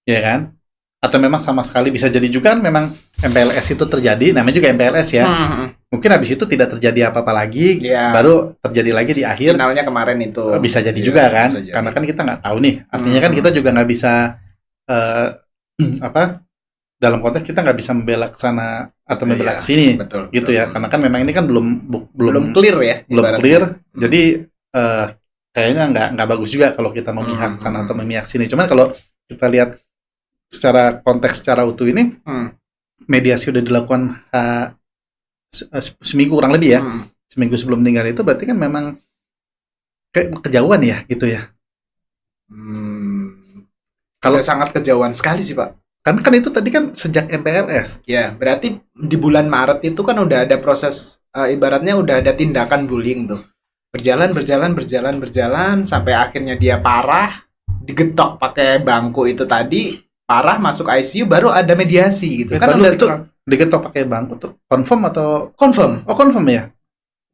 Ya kan? Atau memang sama sekali bisa jadi juga kan memang MPLS itu terjadi, namanya juga MPLS ya. Mungkin habis itu tidak terjadi apa-apa lagi, baru terjadi lagi di akhir. Finalnya kemarin itu. Bisa jadi juga kan, karena kan kita nggak tahu nih. Artinya kan kita juga nggak bisa dalam konteks kita nggak bisa membela ke sana atau membela ke sini, gitu ya. Karena kan memang ini kan belum clear ya. Belum clear. Jadi kayaknya nggak bagus juga kalau kita memihak sana atau memihak sini. Cuman kalau kita lihat secara konteks secara utuh ini, mediasi udah dilakukan seminggu kurang lebih ya, seminggu sebelum meninggal itu berarti kan memang kejauhan ya gitu ya. Kalau sangat kejauhan sekali sih Pak. Karena kan itu tadi kan sejak MPLS. Ya, berarti di bulan Maret itu kan udah ada proses, ibaratnya udah ada tindakan bullying tuh. Berjalan sampai akhirnya dia parah, digetok pakai bangku itu tadi, parah masuk ICU, baru ada mediasi gitu. Kan udah itu digetok pakai bangku tuh. Confirm atau confirm? Oh, confirm ya.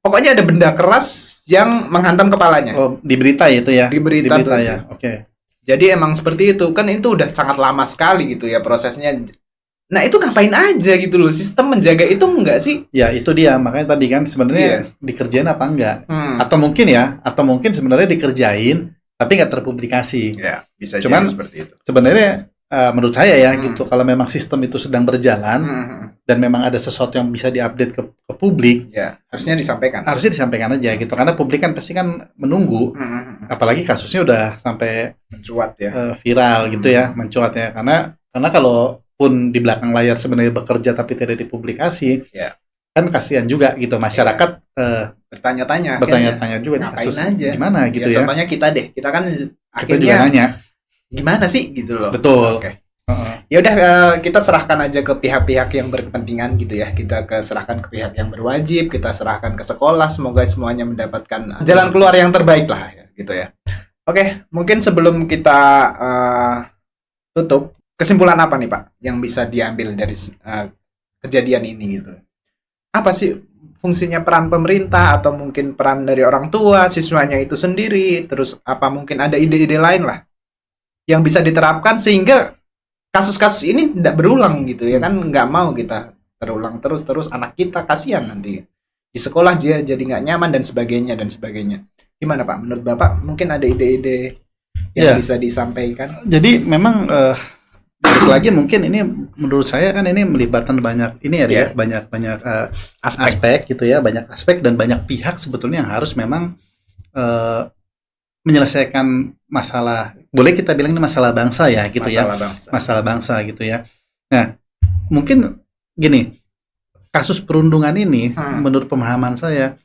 Pokoknya ada benda keras yang menghantam kepalanya. Oh, di berita itu ya. Di berita ya. Oke. Jadi emang seperti itu, kan itu udah sangat lama sekali gitu ya prosesnya. Nah itu ngapain aja gitu loh, sistem menjaga itu enggak sih? Ya itu dia, makanya tadi kan sebenarnya dikerjain apa enggak? Atau mungkin sebenarnya dikerjain tapi nggak terpublikasi. Ya bisa Cuman jadi seperti itu. Sebenarnya menurut saya ya gitu, kalau memang sistem itu sedang berjalan dan memang ada sesuatu yang bisa diupdate ke publik, ya harusnya disampaikan. Harusnya disampaikan aja gitu, karena publik kan pasti kan menunggu. Apalagi kasusnya udah sampai mencuat ya, viral gitu ya, mencuat ya, karena kalaupun di belakang layar sebenarnya bekerja tapi tidak dipublikasi, kan kasihan juga gitu masyarakat. Bertanya-tanya juga ngapain kasus aja gimana gitu ya. Contohnya kita kan kita juga nanya gimana sih gitu loh. Betul. Ya udah, kita serahkan aja ke pihak-pihak yang berkepentingan gitu ya. Kita serahkan ke pihak yang berwajib, kita serahkan ke sekolah, semoga semuanya mendapatkan jalan keluar yang terbaik lah ya, gitu ya. Oke, mungkin sebelum kita tutup, kesimpulan apa nih Pak yang bisa diambil dari kejadian ini gitu? Apa sih fungsinya peran pemerintah atau mungkin peran dari orang tua, siswanya itu sendiri, terus apa mungkin ada ide-ide lain lah yang bisa diterapkan sehingga kasus-kasus ini tidak berulang gitu ya kan, nggak mau kita terulang terus anak kita kasihan nanti di sekolah dia jadi nggak nyaman dan sebagainya. Gimana Pak? Menurut Bapak mungkin ada ide-ide yang bisa disampaikan? Jadi memang lagi mungkin ini menurut saya kan ini melibatkan banyak ini ya, banyak aspek gitu ya, banyak aspek dan banyak pihak sebetulnya yang harus memang menyelesaikan masalah, boleh kita bilang ini masalah bangsa ya gitu, masalah bangsa gitu ya. Nah mungkin gini, kasus perundungan ini menurut pemahaman saya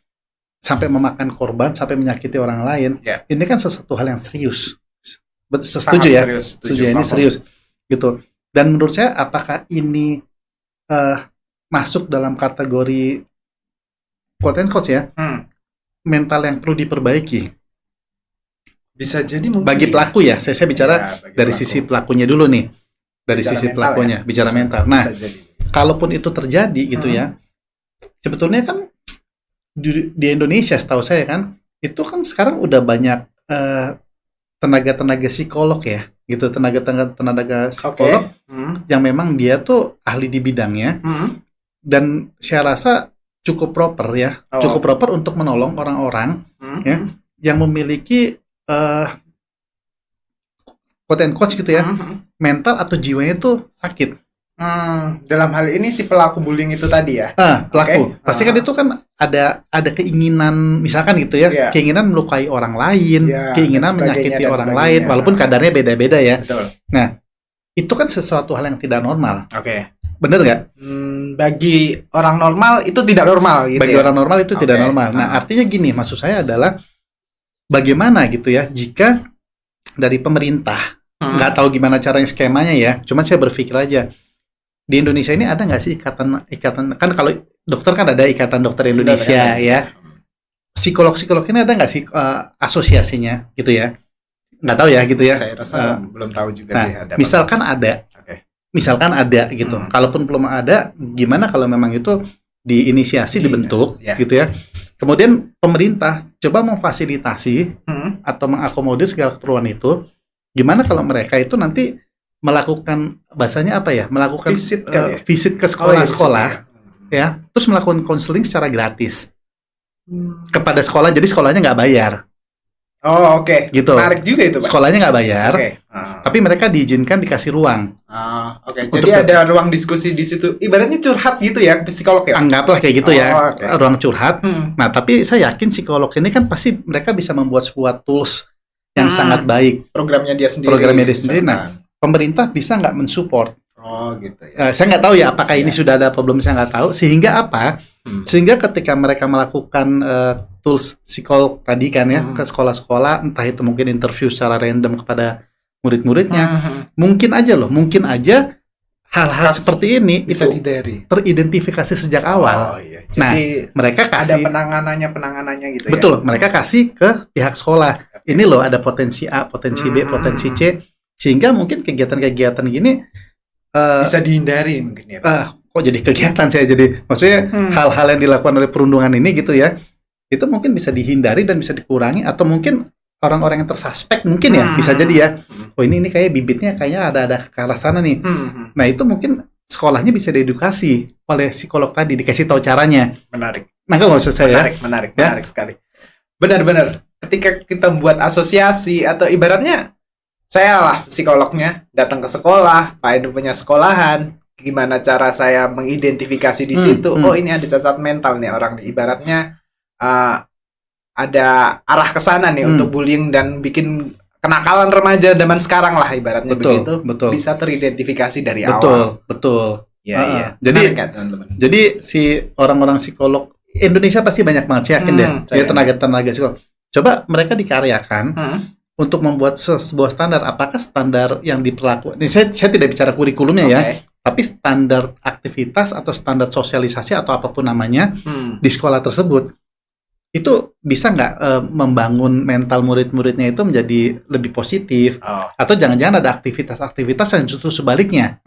sampai memakan korban, sampai menyakiti orang lain, ini kan sesuatu hal yang serius. Setuju ya? Setuju ya, ini serius gitu. Dan menurut saya apakah ini masuk dalam kategori quote and quote ya, Hmm. mental yang perlu diperbaiki Bisa jadi mungkin bagi pelaku ya. Saya bicara Ya, bagi dari pelaku. sisi pelakunya dulu nih, dari Bicara sisi mental pelakunya, ya? bicara Bisa- mental. Nah, bisa jadi. kalaupun itu terjadi gitu Hmm. ya, sebetulnya kan di Indonesia setahu saya kan, itu kan sekarang udah banyak tenaga-tenaga psikolog ya, gitu, tenaga Oke. psikolog Hmm. yang memang dia tuh ahli di bidangnya, Hmm. dan saya rasa cukup proper ya, Oh. cukup proper untuk menolong orang-orang Hmm. Ya. yang memiliki quote and quote gitu ya, Hmm. mental atau jiwanya tuh sakit. Dalam hal ini si pelaku bullying itu tadi ya. Pelaku. Oke. Pasti kan itu kan ada keinginan, misalkan gitu ya, Iya. keinginan melukai orang lain, Iya, keinginan dan sebagainya, menyakiti dan orang sebagainya. lain, walaupun kadarnya beda-beda ya. Betul. Itu kan sesuatu hal yang tidak normal. Oke. Bener nggak? Bagi orang normal itu tidak normal gitu Bagi ya. orang normal itu tidak Oke. normal. Nah, artinya gini, maksud saya adalah bagaimana gitu ya, jika dari pemerintah, nggak tahu gimana caranya skemanya ya, cuman saya berpikir aja, di Indonesia ini ada nggak sih ikatan, kan kalau dokter kan ada Ikatan Dokter Indonesia ya, psikolog ini ada nggak sih asosiasinya gitu ya, nggak tahu ya gitu ya. Saya rasa belum tahu juga Nah, sih ada. misalkan ada, Oke. misalkan ada gitu, kalaupun belum ada, gimana kalau memang itu diinisiasi, Iya, dibentuk iya. gitu ya, kemudian pemerintah coba memfasilitasi Hmm. atau mengakomodir segala keperluan itu. Gimana kalau mereka itu nanti melakukan, bahasanya apa ya, melakukan Visit kali ya? visit ke Oh, iya, sekolah-sekolah ya, terus melakukan konseling secara gratis kepada sekolah, jadi sekolahnya nggak bayar Oh, oke. gitu, Menarik juga itu, Pak. sekolahnya nggak bayar, Oke. tapi mereka diizinkan dikasih ruang, Oke. Untuk Jadi ada ruang diskusi di situ. Ibaratnya curhat gitu ya, psikolog ya. anggaplah kayak gitu ya, oke. ruang curhat. Hmm. Nah, tapi saya yakin psikolog ini kan pasti mereka bisa membuat sebuah tools yang sangat baik. Programnya dia sendiri. Programnya dia sendiri. misalkan. Pemerintah bisa nggak mensupport? Oh, gitu ya. Saya nggak tahu ya apakah ini Ya. sudah ada problem, saya nggak tahu. Sehingga apa? Sehingga ketika mereka melakukan tools psikolog tadi kan ya, ke sekolah-sekolah, entah itu mungkin interview secara random kepada murid-muridnya, mungkin aja hal-hal Kasus seperti ini bisa itu dihindari. teridentifikasi sejak awal. Oh, iya. Nah, Jadi mereka ada kasih, penanganannya gitu ya. betul, mereka kasih ke pihak sekolah. Ini loh ada potensi A, potensi B, potensi C, sehingga mungkin kegiatan-kegiatan gini Bisa dihindari mungkin ya. kok jadi kegiatan, saya jadi maksudnya hal-hal yang dilakukan oleh perundungan ini gitu ya, itu mungkin bisa dihindari dan bisa dikurangi, atau mungkin orang-orang yang tersuspek mungkin ya bisa jadi ya, oh ini kayak bibitnya kayaknya ada ke arah sana nih. Nah, itu mungkin sekolahnya bisa diedukasi oleh psikolog tadi, dikasih tahu caranya. Menarik. Nah, kan maksud saya Menarik Ya. sekali. Benar-benar. Ketika kita buat asosiasi atau ibaratnya saya lah psikolognya datang ke sekolah, Pak Edu punya sekolahan, gimana cara saya mengidentifikasi di situ? Oh, ini ada cacat mental nih orang nih. Ibaratnya ada arah ke sana nih untuk bullying dan bikin kenakalan remaja zaman sekarang lah ibaratnya begitu. betul. Bisa teridentifikasi dari Betul, awal. betul. Iya. Jadi- Menarik kan, teman-teman? Jadi si orang-orang psikolog Indonesia pasti banyak banget, saya yakin deh. saya Dia tenaga-tenaga psikolog. Coba mereka dikaryakan untuk membuat sebuah standar. Apakah standar yang diperlakukan? Ini saya tidak bicara kurikulumnya ya, Oke. tapi standar aktivitas atau standar sosialisasi atau apapun namanya di sekolah tersebut itu bisa nggak membangun mental murid-muridnya itu menjadi lebih positif, Oh. atau jangan-jangan ada aktivitas-aktivitas yang justru sebaliknya.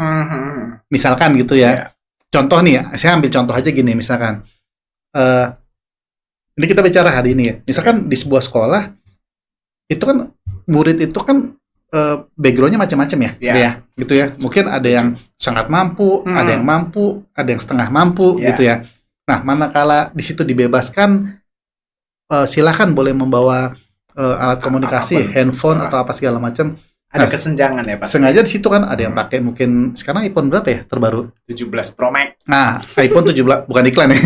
Misalkan gitu ya. Iya. Contoh nih, saya ambil contoh aja gini, misalkan ini kita bicara hari ini ya. Misalkan di sebuah sekolah itu kan murid itu kan backgroundnya macam-macam ya, Iya. ya, gitu ya. Mungkin ada yang sangat mampu, ada yang mampu, ada yang setengah mampu, Iya. gitu ya. Nah, manakala di situ dibebaskan, silakan boleh membawa alat komunikasi, Apapun, handphone sekolah. atau apa segala macam. Ada kesenjangan ya, Pak. Sengaja di situ kan ada yang pakai, mungkin sekarang iPhone berapa ya terbaru? 17 Pro Max. Nah, iPhone 17 bukan iklan ya.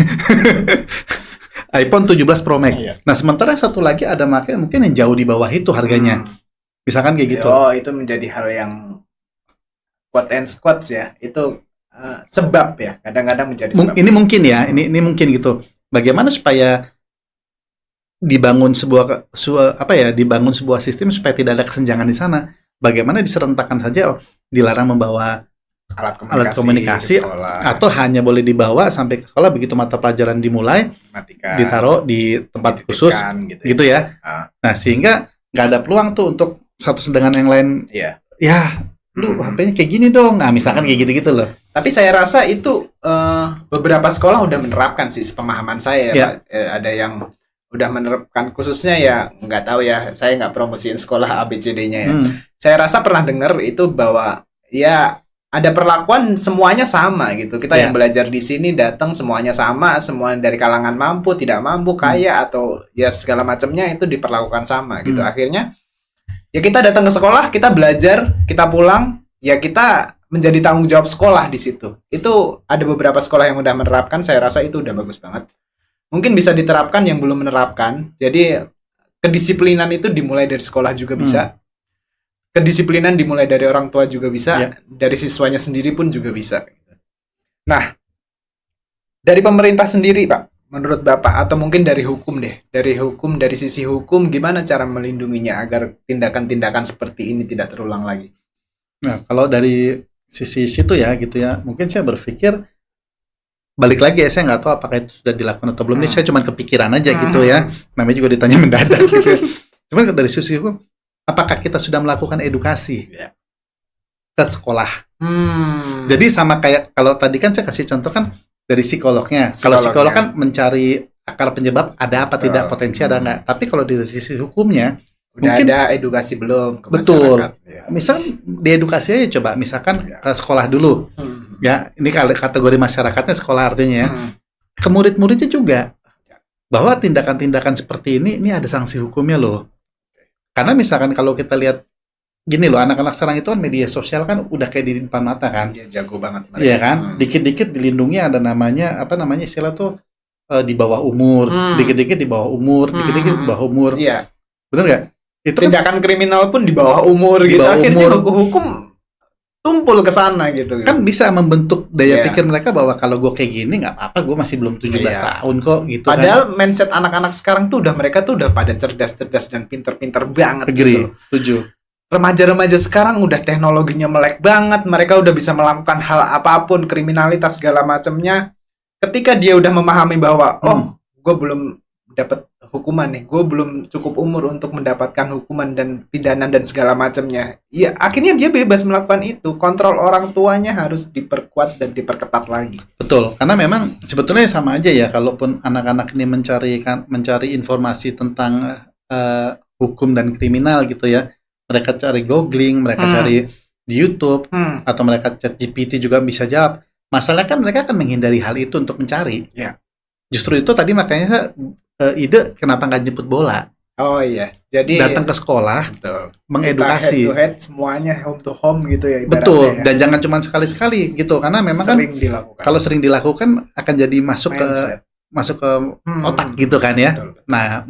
iPhone 17 Pro Max. Iya. Nah, sementara satu lagi ada pakai mungkin yang jauh di bawah itu harganya. Misalkan kayak gitu. Oh, itu menjadi hal yang quote and quotes ya. Itu sebab ya. Kadang-kadang menjadi sebab. Ini mungkin ya, ini mungkin gitu. Bagaimana supaya dibangun dibangun sebuah sistem supaya tidak ada kesenjangan di sana. Bagaimana diserentakkan saja dilarang membawa alat komunikasi ke sekolah, atau hanya boleh dibawa sampai ke sekolah, begitu mata pelajaran dimulai matikan, ditaruh di tempat khusus gitu ya. Nah, sehingga nggak ada peluang tuh untuk satu dengan yang lain. Iya. Ya, lu HP-nya kayak gini dong. Nah, misalkan kayak gitu-gitu loh. Tapi saya rasa itu beberapa sekolah udah menerapkan sih, pemahaman saya. Ya. Pak. Ada yang udah menerapkan, khususnya ya nggak tahu ya, saya nggak promosiin sekolah ABCD-nya ya. Saya rasa pernah dengar itu bahwa ya ada perlakuan semuanya sama gitu. Kita yang belajar di sini datang semuanya sama, semua dari kalangan mampu, tidak mampu, kaya atau ya segala macamnya itu diperlakukan sama gitu. Akhirnya ya kita datang ke sekolah, kita belajar, kita pulang, ya kita menjadi tanggung jawab sekolah di situ. Itu ada beberapa sekolah yang udah menerapkan, saya rasa itu udah bagus banget. Mungkin bisa diterapkan yang belum menerapkan. Jadi kedisiplinan itu dimulai dari sekolah juga bisa. Kedisiplinan dimulai dari orang tua juga bisa, dari siswanya sendiri pun juga bisa. Nah, dari pemerintah sendiri, Pak, menurut Bapak, atau mungkin dari hukum deh, dari sisi hukum, gimana cara melindunginya agar tindakan-tindakan seperti ini tidak terulang lagi? Nah, kalau dari sisi situ ya gitu ya, mungkin saya berpikir, balik lagi ya, saya nggak tahu apakah itu sudah dilakukan atau belum, ini saya cuma kepikiran aja gitu ya, namanya juga ditanya mendadak gitu ya. Cuman dari sisi hukum, apakah kita sudah melakukan edukasi ke sekolah? Jadi sama kayak kalau tadi kan saya kasih contoh kan dari psikolognya. Kalau psikolog kan mencari akar penyebab, ada apa tidak, potensi ada nggak. Tapi kalau dari sisi hukumnya udah mungkin ada edukasi belum ke betul. Misalkan diedukasi aja, coba misalkan ke sekolah dulu. Ya, ini kategori masyarakatnya sekolah artinya ya. Ke murid-muridnya juga bahwa tindakan-tindakan seperti ini ada sanksi hukumnya loh. Karena misalkan kalau kita lihat gini loh, anak-anak sekarang itu kan media sosial kan udah kayak di depan mata kan. Dia jago banget. Iya kan? Dikit-dikit dilindungi, ada namanya istilah tuh di bawah umur, dikit-dikit di bawah umur, dikit-dikit di bawah umur. Iya. Bener nggak? Itu tindakan kriminal pun di bawah umur di gitu. Bawah akhirnya hukum tumpul ke sana gitu. Kan bisa membentuk daya pikir mereka bahwa kalau gue kayak gini nggak apa-apa, gue masih belum 17 tahun kok gitu. Padahal mindset anak-anak sekarang tuh mereka tuh udah pada cerdas-cerdas dan pinter-pinter banget. Agree, gitu. Setuju. Remaja-remaja sekarang udah teknologinya melek banget, mereka udah bisa melakukan hal apapun, kriminalitas segala macamnya. Ketika dia udah memahami bahwa gue belum dapat hukuman nih, gue belum cukup umur untuk mendapatkan hukuman dan pidana dan segala macamnya. Ya akhirnya dia bebas melakukan itu. Kontrol orang tuanya harus diperkuat dan diperketat lagi. Betul, karena memang sebetulnya sama aja ya, kalaupun anak-anak ini mencari informasi tentang hukum dan kriminal gitu ya, mereka cari googling, mereka cari di YouTube atau mereka chat GPT juga bisa jawab. Masalahnya kan mereka akan menghindari hal itu untuk mencari. Justru itu tadi makanya ide kenapa nggak jemput bola? Oh iya, jadi datang ke sekolah, mengedukasi. Head to head semuanya, home to home gitu ya. Betul, dan jangan cuma sekali-sekali gitu, karena memang sering kan dilakukan. Kalau sering dilakukan akan jadi masuk ke otak gitu kan ya. Betul. Nah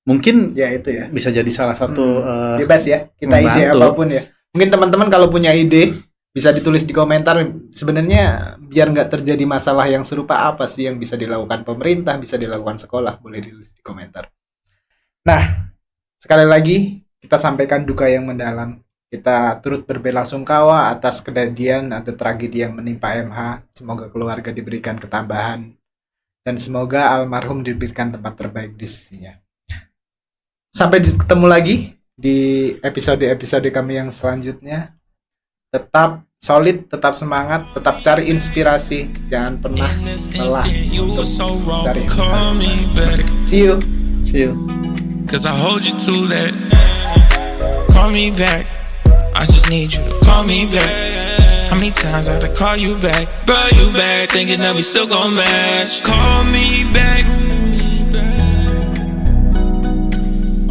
mungkin ya itu ya bisa jadi salah satu bebas ya kita membantu. Ide apapun ya. Mungkin teman-teman kalau punya ide bisa ditulis di komentar. Sebenarnya biar nggak terjadi masalah yang serupa, apa sih yang bisa dilakukan pemerintah, bisa dilakukan sekolah, boleh ditulis di komentar. Nah, sekali lagi kita sampaikan duka yang mendalam. Kita turut berbelasungkawa atas kejadian atau tragedi yang menimpa MH. Semoga keluarga diberikan ketabahan dan semoga almarhum diberikan tempat terbaik di sisinya. Sampai ketemu lagi di episode-episode kami yang selanjutnya. Tetap solid, tetap semangat, tetap cari inspirasi, jangan pernah lelah untuk cari See you. Cause I hold you to that. Call me back. I just need you to call me back. How many times I have to call you back? Bro, you back, thinking that we still gon' match. Call me back.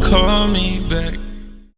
Call me back.